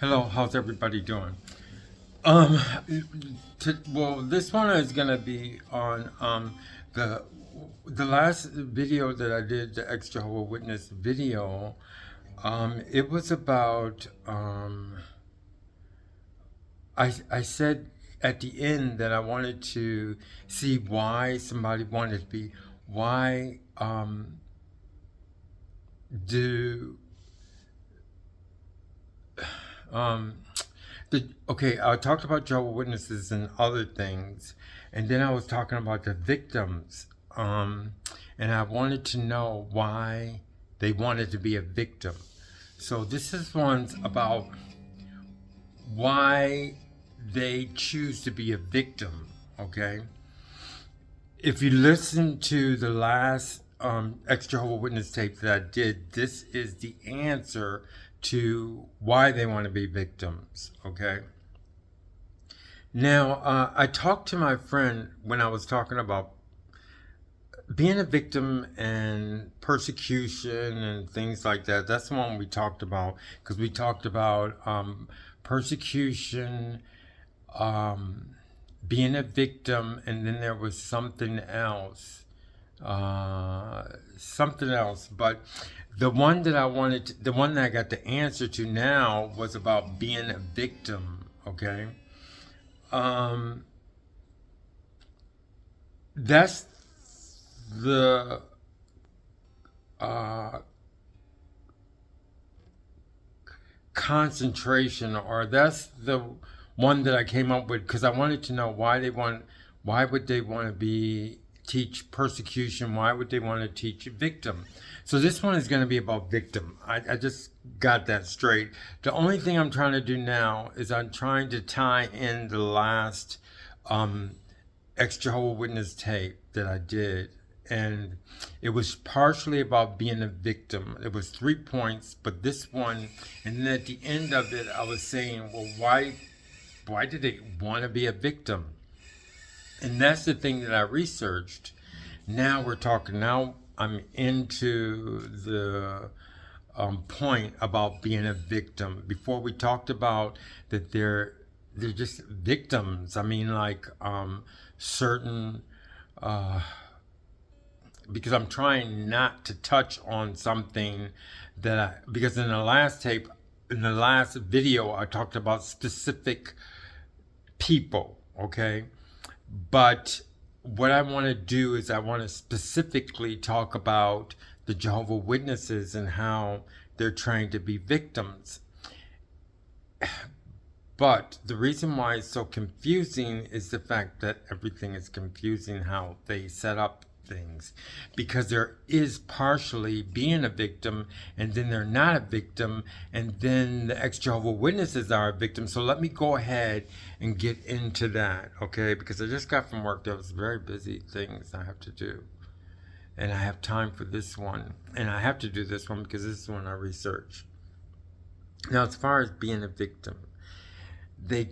Hello, how's everybody doing? Well, this one is gonna be on the the last video that I did, the ex-Jehovah Witness video. It was about I said at the end that I wanted to see why somebody wanted to be why do um okay, I talked about Jehovah Witnesses and other things, and then I was talking about the victims, and I wanted to know why they wanted to be a victim. So this is one's about why they choose to be a victim. Okay, if you listen to the last ex-Jehovah Witness tape that I did, this is the answer to why they want to be victims. Okay. Now, I talked to my friend when I was talking about being a victim and persecution and things like that. That's the one we talked about because we talked about persecution, being a victim, and then there was something else. But the one that the one that I got the answer to now was about being a victim. Okay. Um, that's the uh, concentration, or that's the one that I came up with because I wanted to know why would they want to be teach persecution? Why would they want to teach victim? So this one is going to be about victim. I just got that straight. The only thing I'm trying to do now is I'm trying to tie in the last ex-Jehovah Witness tape that I did. And it was partially about being a victim. It was 3 points, but this one, and then at the end of it, I was saying, well, why did they want to be a victim? And that's the thing that I researched. Now we're talking. Now I'm into the point about being a victim. Before we talked about that they're just victims. I mean, like certain. Because I'm trying not to touch on something because in the last tape, in the last video, I talked about specific people, okay? But what I want to do is I want to specifically talk about the Jehovah Witnesses and how they're trying to be victims. But the reason why it's so confusing is the fact that everything is confusing how they set up things, because there is partially being a victim and then they're not a victim, and then the ex-Jehovah Witnesses are a victim. So let me go ahead and get into that, okay? Because I just got from work. There was very busy things I have to do, and I have time for this one, and I have to do this one because this is one I research. Now, as far as being a victim, the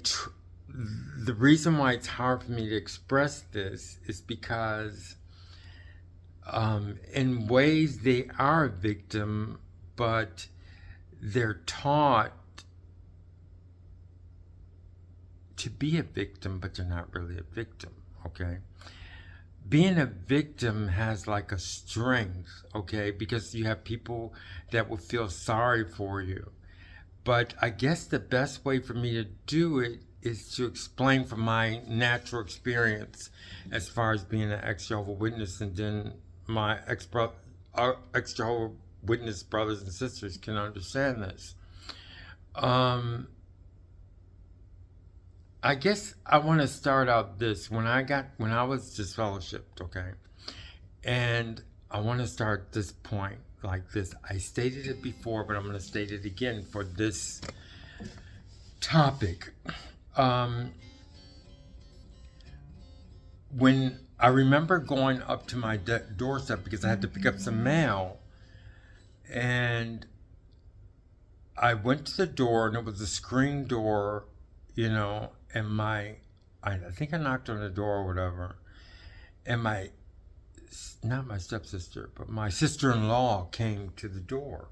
reason why it's hard for me to express this is because in ways they are a victim, but they're taught to be a victim, but they're not really a victim, okay? Being a victim has like a strength, okay? Because you have people that will feel sorry for you. But I guess the best way for me to do it is to explain from my natural experience as far as being an ex-Jehovah Witness, and then my ex-Jehovah Witness brothers and sisters can understand this. I guess I want to start out this when I was disfellowshipped, okay? And I want to start this point like this. I stated it before, but I'm going to state it again for this topic. When I remember going up to my doorstep because I had to pick up some mail, and I went to the door, and it was a screen door, and I think I knocked on the door or whatever, and not my stepsister, but my sister-in-law came to the door.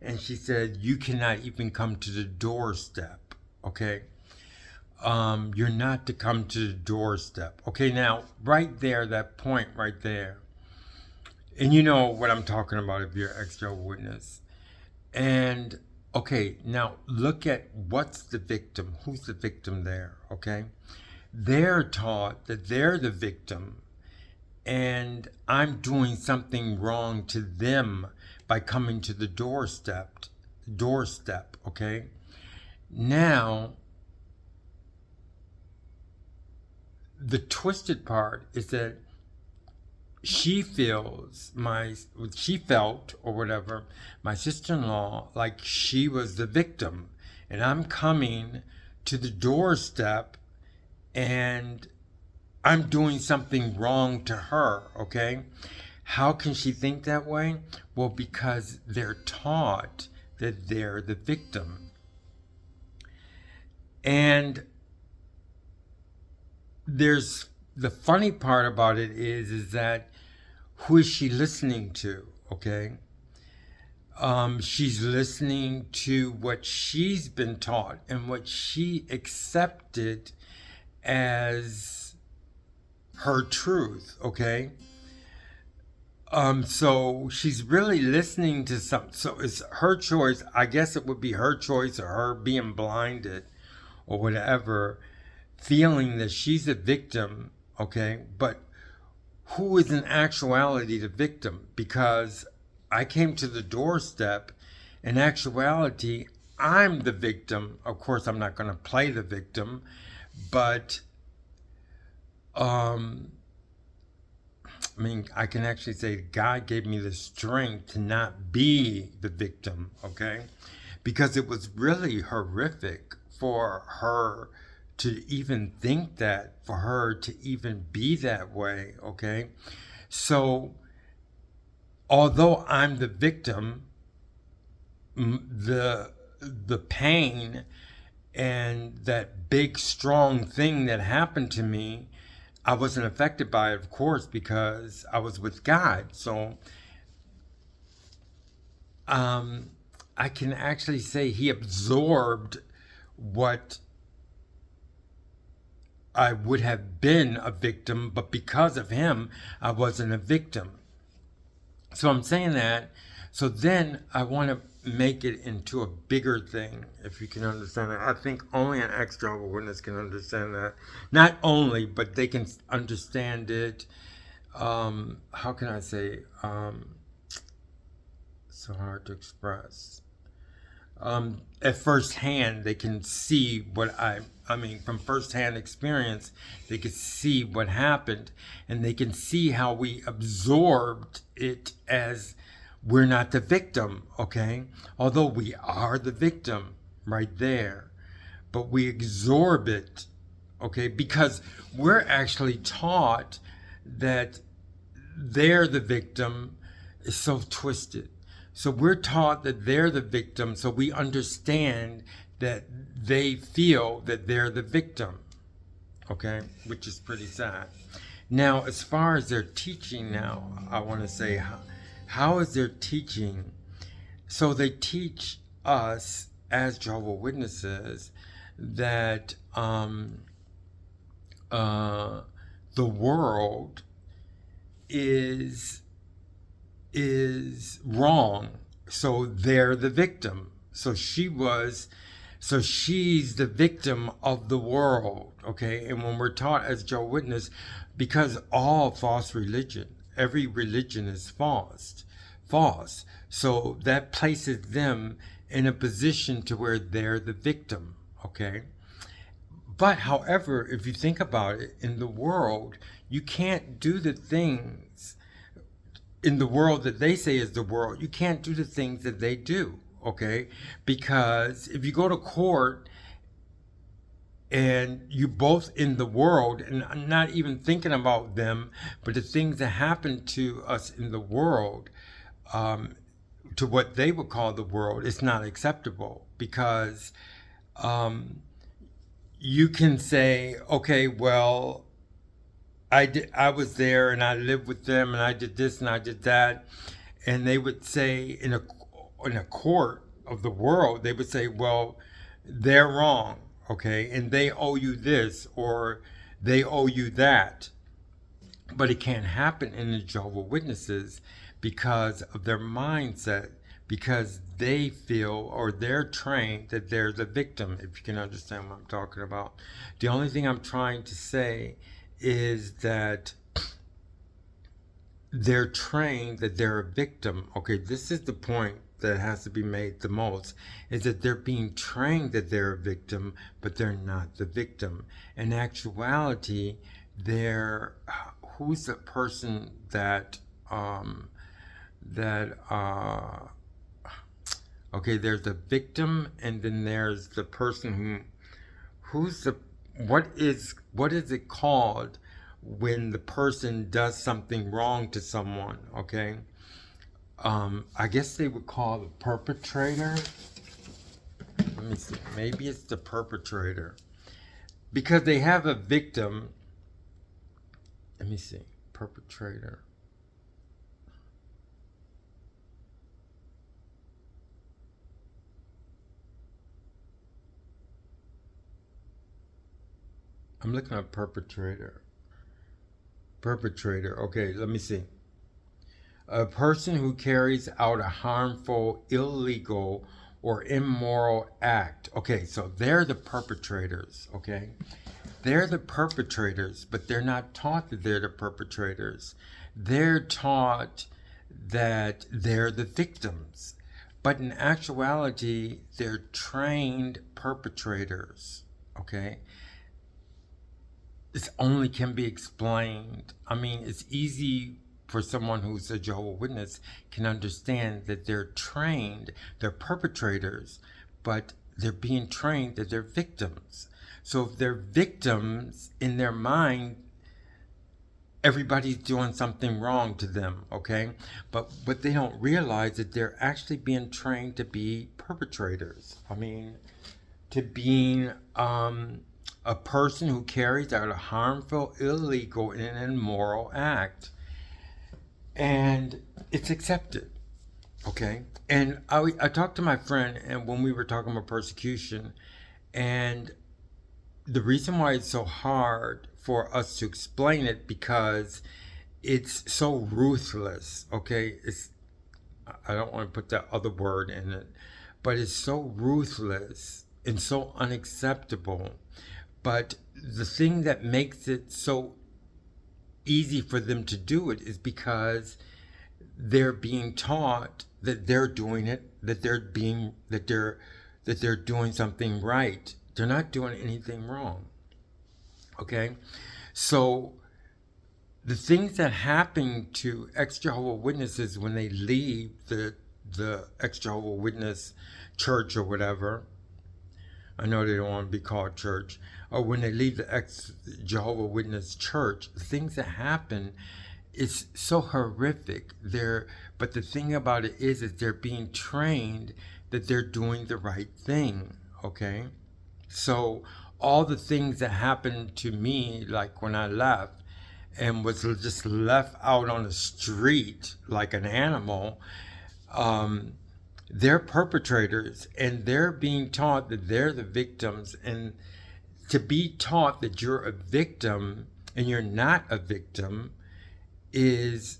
and she said, you cannot even come to the doorstep, okay? You're not to come to the doorstep. Okay, now, right there, that point right there, and you know what I'm talking about if you're ex-Jehovah Witness. And, okay, now look at what's the victim. Who's the victim there, okay? They're taught that they're the victim, and I'm doing something wrong to them by coming to the doorstep, okay? Now, the twisted part is that she felt, or whatever, my sister-in-law, like she was the victim. And I'm coming to the doorstep and I'm doing something wrong to her, okay? How can she think that way? Well, because they're taught that they're the victim. And there's the funny part about it is that who is she listening to? Okay, she's listening to what she's been taught and what she accepted as her truth. Okay, so she's really listening to something. So it's her choice. I guess it would be her choice, or her being blinded, or whatever, feeling that she's a victim, okay? But who is in actuality the victim? Because I came to the doorstep. In actuality, I'm the victim. Of course, I'm not going to play the victim, but I mean, I can actually say God gave me the strength to not be the victim, okay? Because it was really horrific for her to even think that, for her to even be that way, okay? So, although I'm the victim, the pain and that big, strong thing that happened to me, I wasn't affected by it, of course, because I was with God. So, I can actually say He absorbed what I would have been a victim, but because of Him, I wasn't a victim. So I'm saying that. So then I want to make it into a bigger thing, if you can understand that. I think only an ex-Jehovah Witness can understand that. Not only, but they can understand it. How can I say? So hard to express. At first hand, they can see what I mean, from first-hand experience, they can see what happened, and they can see how we absorbed it as we're not the victim, okay? Although we are the victim right there, but we absorb it, okay? Because we're actually taught that they're the victim. Is so twisted. So we're taught that they're the victim, so we understand that they feel that they're the victim, okay? Which is pretty sad. Now, as far as their teaching now, I want to say, how is their teaching? So they teach us as Jehovah Witnesses that the world is wrong, so they're the victim. So she's the victim of the world, okay? And when we're taught as Jehovah's Witness, because all false religion, every religion is false, so that places them in a position to where they're the victim, okay? But however, if you think about it, in the world, you can't do the things in the world that they say is the world. You can't do the things that they do, okay? Because if you go to court and you both in the world, and I'm not even thinking about them, but the things that happen to us in the world, to what they would call the world, it's not acceptable. Because you can say, okay, well, I was there and I lived with them and I did this and I did that, and they would say in a court of the world, they would say, well, they're wrong, okay, and they owe you this or they owe you that. But it can't happen in the Jehovah Witnesses because of their mindset, because they feel or they're trained that they're the victim, if you can understand what I'm talking about. The only thing I'm trying to say is that they're trained that they're a victim. Okay, this is the point that has to be made the most, is that they're being trained that they're a victim, but they're not the victim. In actuality, they're who's the person that okay, there's a victim, and then there's the person who's the what is it called when the person does something wrong to someone, okay? I guess they would call the perpetrator. Let me see. Maybe it's the perpetrator. Because they have a victim. Let me see. Perpetrator. I'm looking at perpetrator. Perpetrator. Okay, let me see. A person who carries out a harmful, illegal, or immoral act. Okay, so they're the perpetrators, okay? They're the perpetrators, but they're not taught that they're the perpetrators. They're taught that they're the victims. But in actuality, they're trained perpetrators, okay? This only can be explained. I mean, it's easy for someone who's a Jehovah Witness can understand that they're trained, they're perpetrators, but they're being trained that they're victims. So if they're victims, in their mind, everybody's doing something wrong to them, okay? But they don't realize that they're actually being trained to be perpetrators. I mean, to being a person who carries out a harmful, illegal, and immoral act. And it's accepted, okay? And I talked to my friend, and when we were talking about persecution, and the reason why it's so hard for us to explain it, because it's so ruthless, okay? I don't want to put that other word in it, but it's so ruthless and so unacceptable. But the thing that makes it so easy for them to do it is because they're being taught that they're doing it, that they're doing something right. They're not doing anything wrong. Okay? So the things that happen to ex-Jehovah Witnesses when they leave the ex-Jehovah Witness church or whatever, I know they don't want to be called church, or when they leave the ex-Jehovah Witness church, the things that happen is so horrific. But the thing about it is they're being trained that they're doing the right thing, okay? So all the things that happened to me, like when I left and was just left out on the street like an animal, they're perpetrators, and they're being taught that they're the victims. And to be taught that you're a victim and you're not a victim is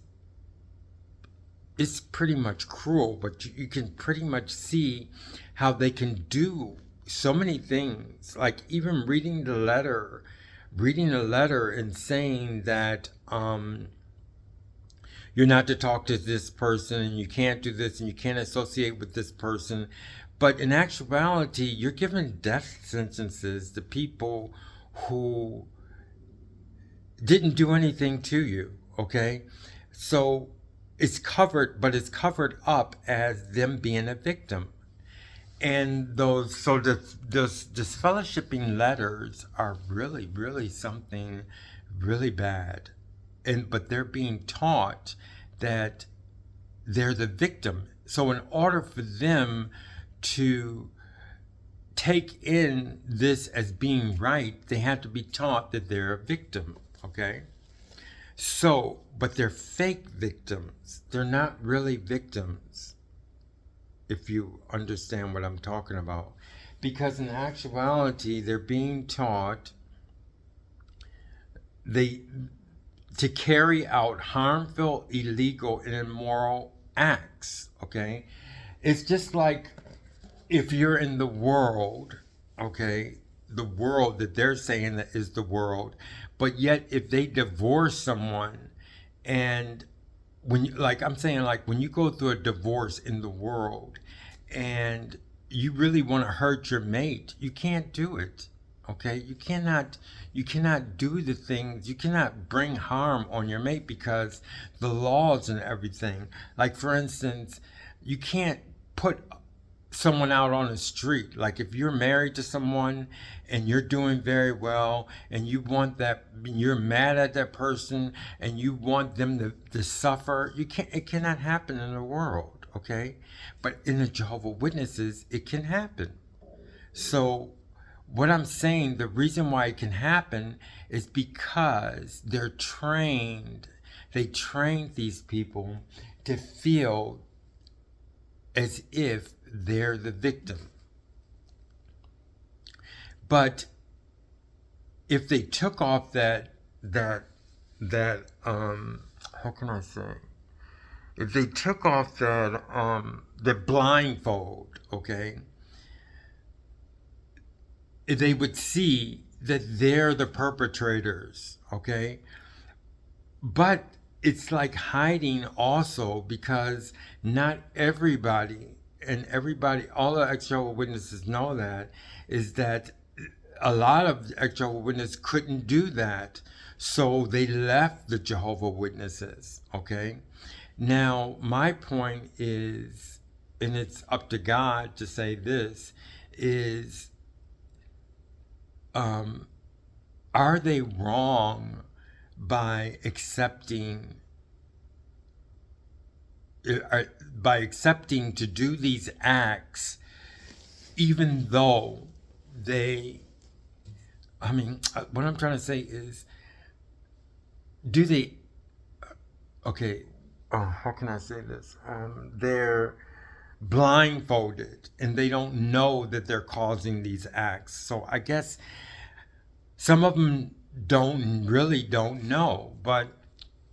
pretty much cruel. But you can pretty much see how they can do so many things, like even reading a letter and saying that you're not to talk to this person, and you can't do this, and you can't associate with this person. But in actuality, you're giving death sentences to people who didn't do anything to you, okay? So it's covered, but it's covered up as them being a victim. And those disfellowshipping letters are really, really something really bad. But they're being taught that they're the victim. So in order for them to take in this as being right, they have to be taught that they're a victim, okay? So, but they're fake victims. They're not really victims. if you understand what I'm talking about. Because in actuality, they're being taught to carry out harmful, illegal, and immoral acts, okay? It's just like if you're in the world, okay, the world that they're saying that is the world, but yet if they divorce someone, and when like I'm saying, like when you go through a divorce in the world and you really want to hurt your mate, you can't do it. Okay, you cannot do the things, you cannot bring harm on your mate because the laws and everything. Like for instance, you can't put someone out on the street. Like if you're married to someone and you're doing very well and you want that, you're mad at that person and you want them to suffer, it cannot happen in the world, okay? But in the Jehovah Witnesses, it can happen. So what I'm saying, the reason why it can happen is because they're trained. They train these people to feel as if they're the victim. But if they took off that how can I say? If they took off the blindfold, okay, they would see that they're the perpetrators, okay? But it's like hiding also, because not everybody, and everybody, all the ex-Jehovah Witnesses know that, is that a lot of ex-Jehovah Witnesses couldn't do that. So they left the Jehovah Witnesses, okay? Now, my point is, and it's up to God to say this, is are they wrong by accepting to do these acts, even though they, I mean, what I'm trying to say is, do they, okay, how can I say this? They're blindfolded and they don't know that they're causing these acts. So I guess some of them don't know, but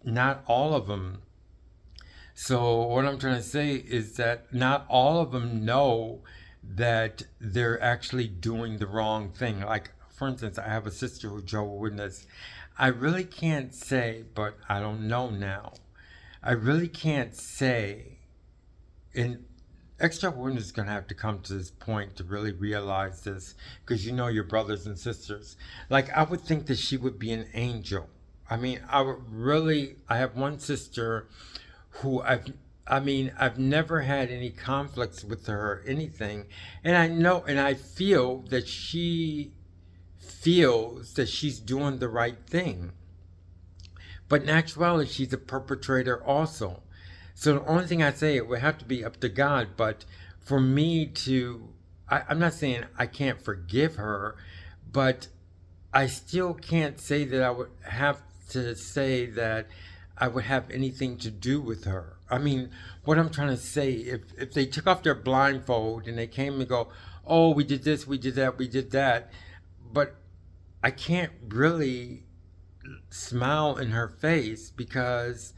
not all of them. So what I'm trying to say is that not all of them know that they're actually doing the wrong thing. Like, for instance, I have a sister who's Jehovah Witness. I really can't say, but I don't know now. I really can't say, and ex-Jehovah Witness is going to have to come to this point to really realize this, because you know your brothers and sisters. Like, I would think that she would be an angel. I mean, I have one sister who I've never had any conflicts with her or anything. And I know, and I feel that she feels that she's doing the right thing. But in actuality, she's a perpetrator also. So the only thing I say, it would have to be up to God. But for me to, I'm not saying I can't forgive her, but I still can't say that I would have to say that I would have anything to do with her. I mean, what I'm trying to say, if they took off their blindfold and they came and go, oh, we did this, we did that, we did that, but I can't really smile in her face, because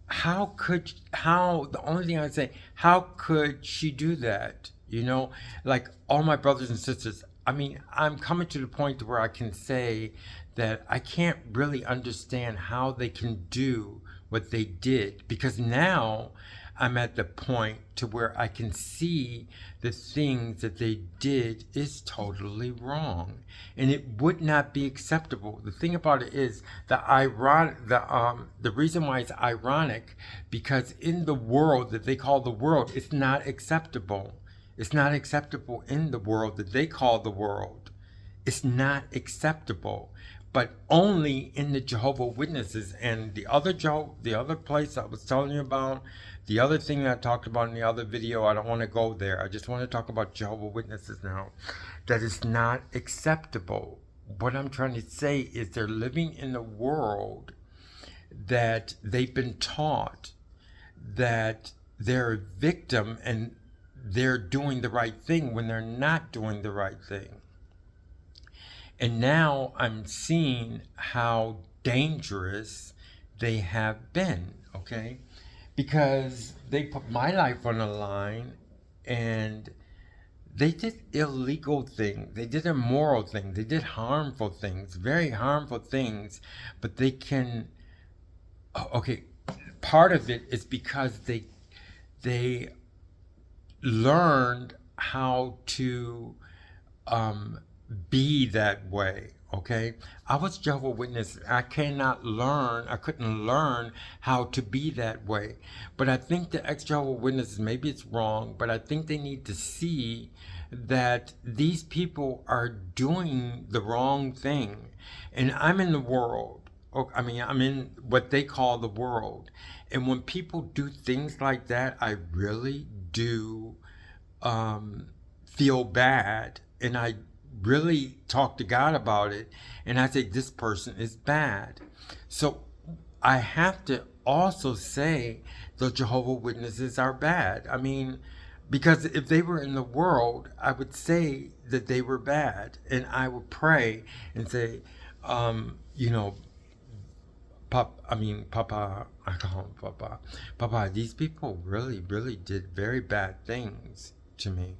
the only thing I'd say, how could she do that? You know, like all my brothers and sisters, I mean, I'm coming to the point where I can say that I can't really understand how they can do what they did, because now I'm at the point to where I can see the things that they did is totally wrong, and it would not be acceptable. The thing about it is the reason why it's ironic, because in the world that they call the world, it's not acceptable. It's not acceptable in the world that they call the world. It's not acceptable. But only in the Jehovah Witnesses. And the other place I was telling you about, the other thing that I talked about in the other video, I don't want to go there. I just want to talk about Jehovah Witnesses now. That is not acceptable. What I'm trying to say is they're living in a world that they've been taught that they're a victim and they're doing the right thing when they're not doing the right thing. And now I'm seeing how dangerous they have been, okay? Because they put my life on the line and they did illegal things. They did immoral things. They did harmful things, very harmful things. But they can, okay, part of it is because they learned how to be that way. Okay, I was Jehovah Witness. I couldn't learn how to be that way. But I think the ex-Jehovah Witnesses, maybe it's wrong, but I think they need to see that these people are doing the wrong thing. And I'm in the world. I mean, I'm in what they call the world. And when people do things like that, I really do feel bad. And I really talk to God about it, and I say this person is bad. So I have to also say the Jehovah Witnesses are bad. I mean, because if they were in the world, I would say that they were bad, and I would pray and say, you know, Papa, I call him Papa. Papa, these people really, really did very bad things to me.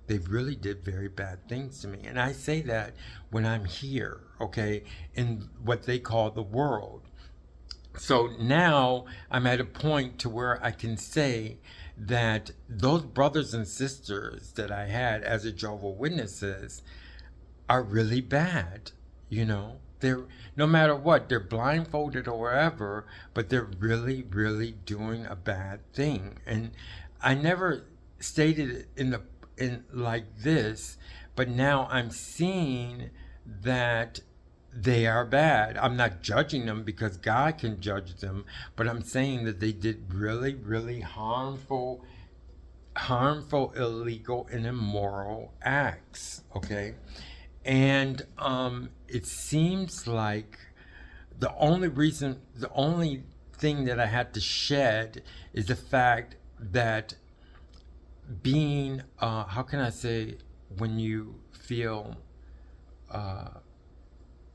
They really did very bad things to me. And I say that when I'm here, okay, in what they call the world. So now I'm at a point to where I can say that those brothers and sisters that I had as a Jehovah Witnesses are really bad, you know. They're, no matter what, they're blindfolded or wherever, but they're really, really doing a bad thing. And I never stated it in like this, but now I'm seeing that they are bad. I'm not judging them because God can judge them, but I'm saying that they did really, really harmful, illegal, and immoral acts. Okay, and it seems like the only thing that I had to shed is the fact that being how can I say, when you feel uh,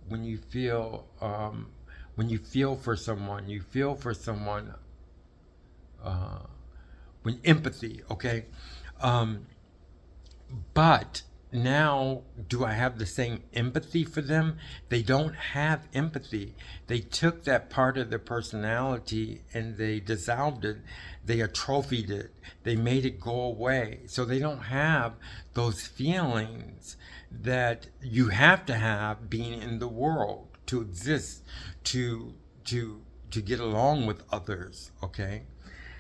when you feel when you feel for someone, uh, when empathy, okay. um, but now, do I have the same empathy for them? They don't have empathy. They took that part of their personality and they dissolved it. They atrophied it. They made it go away. So they don't have those feelings that you have to have being in the world to exist, to to get along with others. Okay.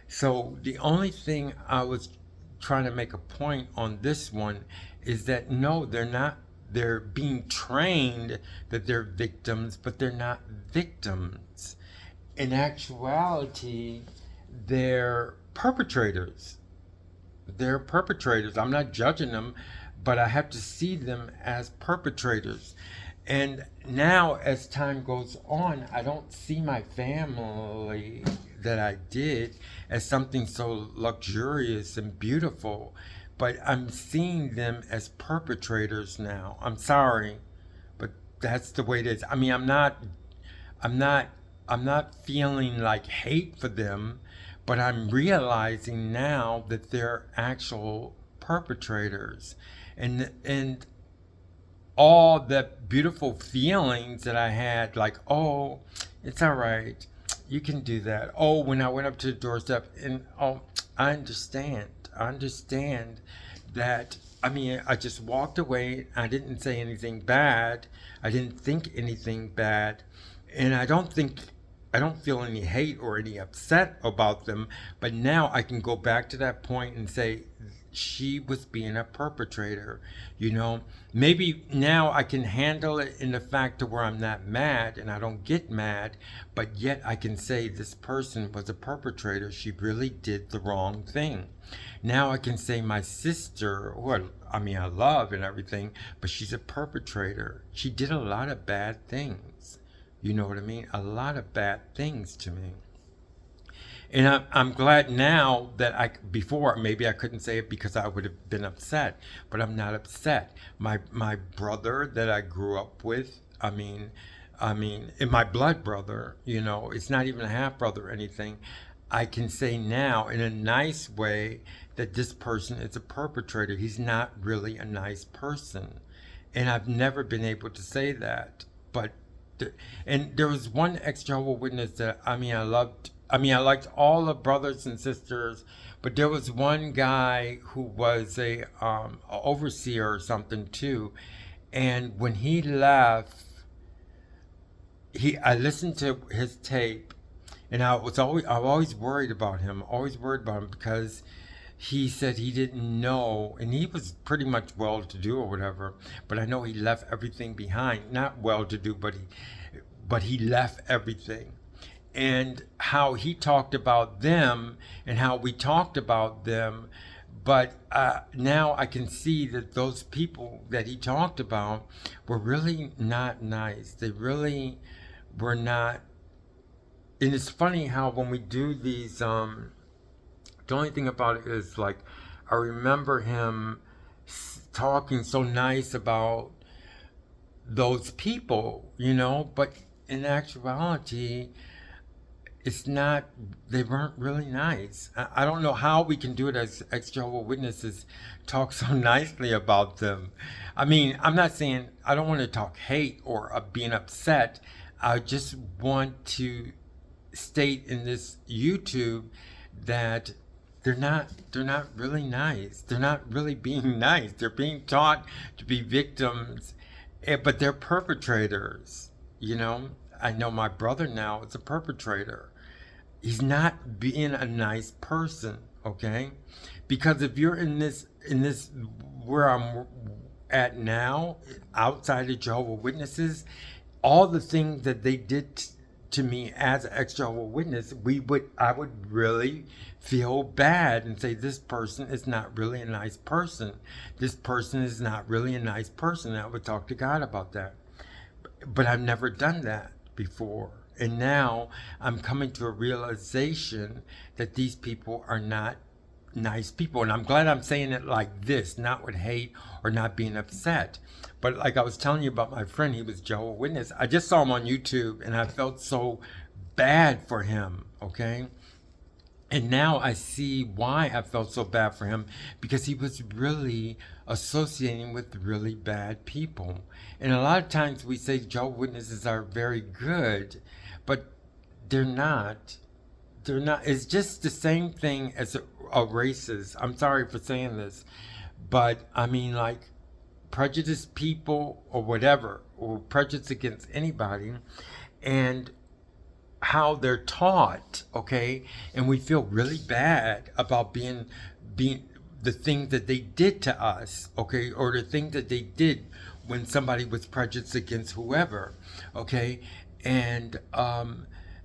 So the only thing I was trying to make a point on this one is that no, they're not. They're being trained that they're victims, but they're not victims. In actuality, they're perpetrators. They're perpetrators. I'm not judging them, but I have to see them as perpetrators. And now, as time goes on, I don't see my family that I did as something so luxurious and beautiful, but I'm seeing them as perpetrators now. I'm sorry, but that's the way it is. I mean, I'm not, I'm not feeling like hate for them, but I'm realizing now that they're actual perpetrators, and all the beautiful feelings that I had, like, oh, it's all right, you can do that. Oh, when I went up to the doorstep, and oh, I understand. I understand that. I mean, I just walked away. I didn't say anything bad. I didn't think anything bad. And I don't feel any hate or any upset about them. But now I can go back to that point and say, she was being a perpetrator. You know, maybe now I can handle it in the fact to where I'm not mad and I don't get mad, but yet I can say this person was a perpetrator. She really did the wrong thing. Now I can say my sister, who I love and everything, but she's a perpetrator. She did a lot of bad things. You know what I mean? A lot of bad things to me. And I'm glad now that before maybe I couldn't say it because I would have been upset, but I'm not upset. My brother that I grew up with, in my blood brother, it's not even a half brother or anything. I can say now in a nice way that this person is a perpetrator. He's not really a nice person. And I've never been able to say that. But, and there was one ex-Jehovah Witness that, I loved. I liked all the brothers and sisters, but there was one guy who was a overseer or something too. And when he left, I listened to his tape, and I was always worried about him, because he said he didn't know, and he was pretty much well to do or whatever, but I know he left everything behind. Not well to do, but he left everything. And how he talked about them and how we talked about them. But now I can see that those people that he talked about were really not nice. They really were not. And it's funny how when we do these, the only thing about it is like, I remember him talking so nice about those people, but in actuality, it's not, they weren't really nice. I don't know how we can do it as ex-Jehovah Witnesses, talk so nicely about them. I'm not saying, I don't want to talk hate or being upset. I just want to state in this YouTube that they're not really nice. They're not really being nice. They're being taught to be victims, but they're perpetrators. I know my brother now is a perpetrator. He's not being a nice person, okay? Because if you're in this where I'm at now, outside of Jehovah Witnesses, all the things that they did to me as an ex-Jehovah Witness, I would really feel bad and say, this person is not really a nice person. This person is not really a nice person. I would talk to God about that. But I've never done that before. And now I'm coming to a realization that these people are not nice people. And I'm glad I'm saying it like this, not with hate or not being upset. But like I was telling you about my friend, he was Jehovah Witness. I just saw him on YouTube and I felt so bad for him, okay? And now I see why I felt so bad for him, because he was really associating with really bad people. And a lot of times we say Jehovah's Witnesses are very good, but they're not. They're not. It's just the same thing as a racist. I'm sorry for saying this, but like prejudiced people or whatever, or prejudice against anybody, and how they're taught, okay? And we feel really bad about being the things that they did to us, okay? Or the things that they did when somebody was prejudiced against whoever, okay? And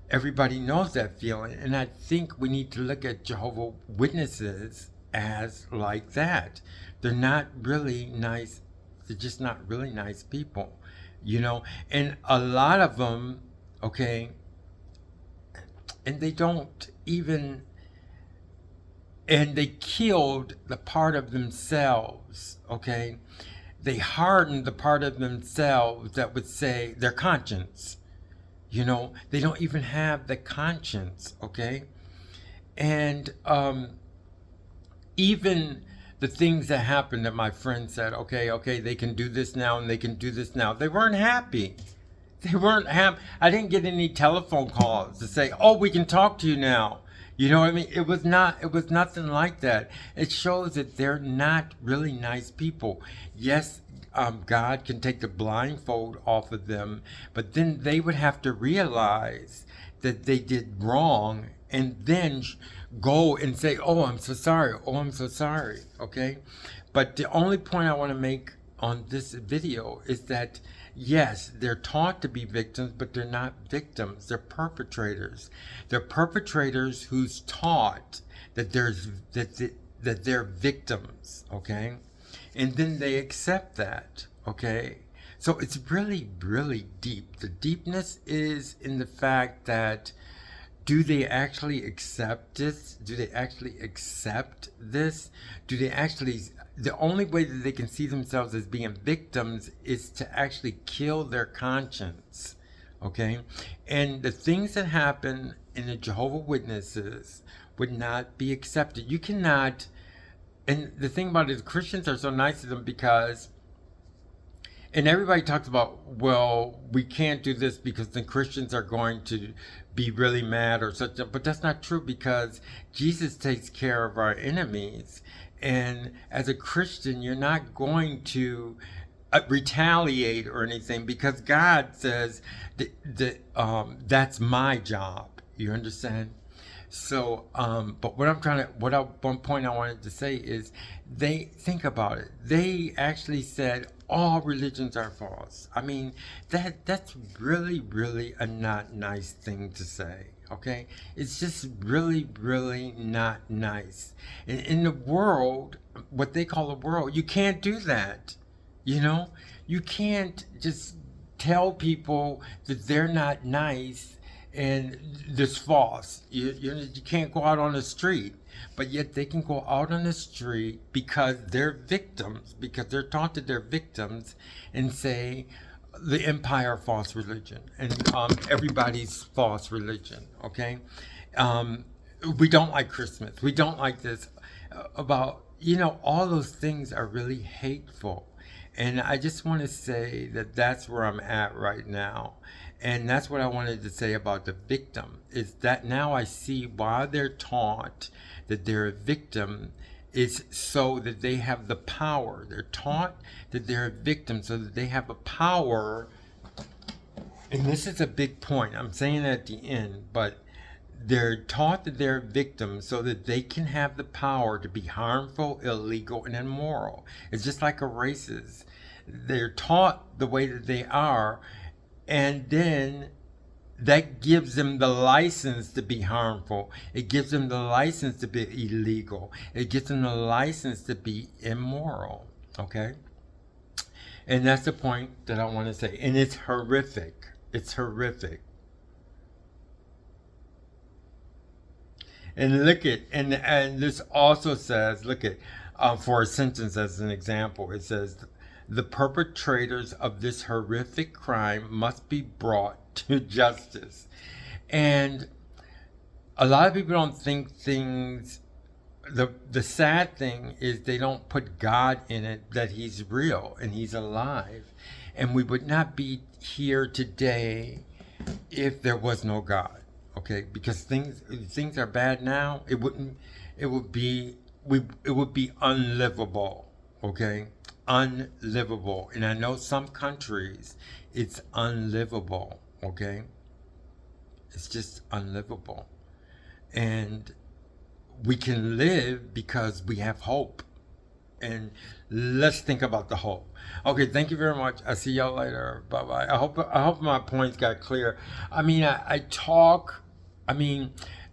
everybody knows that feeling. And I think we need to look at Jehovah Witnesses as like that. They're not really nice. They're just not really nice people, And a lot of them, okay, and they don't even, and they killed the part of themselves, okay? They hardened the part of themselves that would say their conscience. They don't even have the conscience, okay? And even the things that happened that my friend said, okay, they can do this now and they can do this now. They weren't happy. They weren't happy. I didn't get any telephone calls to say, oh, we can talk to you now. You know what I mean? It was nothing like that. It shows that they're not really nice people. Yes, God can take the blindfold off of them, but then they would have to realize that they did wrong and then go and say, oh, I'm so sorry. Oh, I'm so sorry. Okay? But the only point I want to make on this video is that, yes, they're taught to be victims, but they're not victims. They're perpetrators. They're perpetrators who's taught that that they're victims, okay? And then they accept that, okay? So it's really, really deep. The deepness is in the fact that do they actually accept this? Do they actually accept this? Do they actually, the only way that they can see themselves as being victims is to actually kill their conscience. Okay? And the things that happen in the Jehovah Witnesses would not be accepted. You cannot, and the thing about it is Christians are so nice to them because, and everybody talks about, well, we can't do this because the Christians are going to be really mad or such, but that's not true because Jesus takes care of our enemies. And as a Christian, you're not going to retaliate or anything because God says that's my job. You understand? So, but one point I wanted to say is, they think about it. They actually said all religions are false. I mean, that's really, really a not nice thing to say. Okay, it's just really, really not nice. In the world, what they call the world, you can't do that. You know, you can't just tell people that they're not nice and this false. You can't go out on the street, but yet they can go out on the street because they're victims, because they're taught that they're victims, and say the empire false religion and everybody's false religion. Okay, we don't like Christmas. We don't like this. About all those things are really hateful. And I just want to say that that's where I'm at right now. And that's what I wanted to say about the victim, is that now I see why they're taught that they're a victim is so that they have the power. They're taught that they're a victim so that they have a power. And this is a big point. I'm saying that at the end, but they're taught that they're victims so that they can have the power to be harmful, illegal, and immoral. It's just like a racist. They're taught the way that they are, and then that gives them the license to be harmful. It gives them the license to be illegal. It gives them the license to be immoral. Okay? And that's the point that I want to say. And it's horrific. It's horrific. And look at, and this also says, look at, for a sentence as an example, it says, the perpetrators of this horrific crime must be brought to justice. And a lot of people don't think things, the sad thing is they don't put God in it, that he's real and he's alive. And we would not be here today if there was no God. Okay, because things are bad now. It would be unlivable. Okay, unlivable. And I know some countries it's unlivable. Okay, it's just unlivable. And we can live because we have hope. And let's think about the hope. Okay, thank you very much. I'll see y'all later. Bye bye. I hope my points got clear. I mean,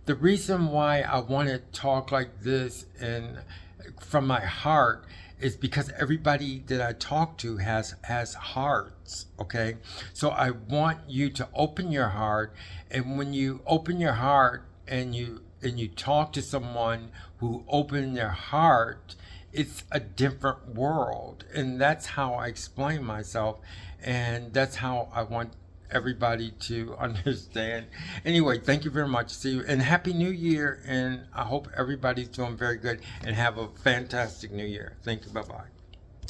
the reason why I want to talk like this and from my heart is because everybody that I talk to has hearts, okay? So I want you to open your heart, and when you open your heart and you talk to someone who opened their heart, it's a different world. And that's how I explain myself, and that's how I want everybody to understand. Anyway, thank you very much. See you, and Happy New Year, and I hope everybody's doing very good and have a fantastic New Year. Thank you. Bye-bye.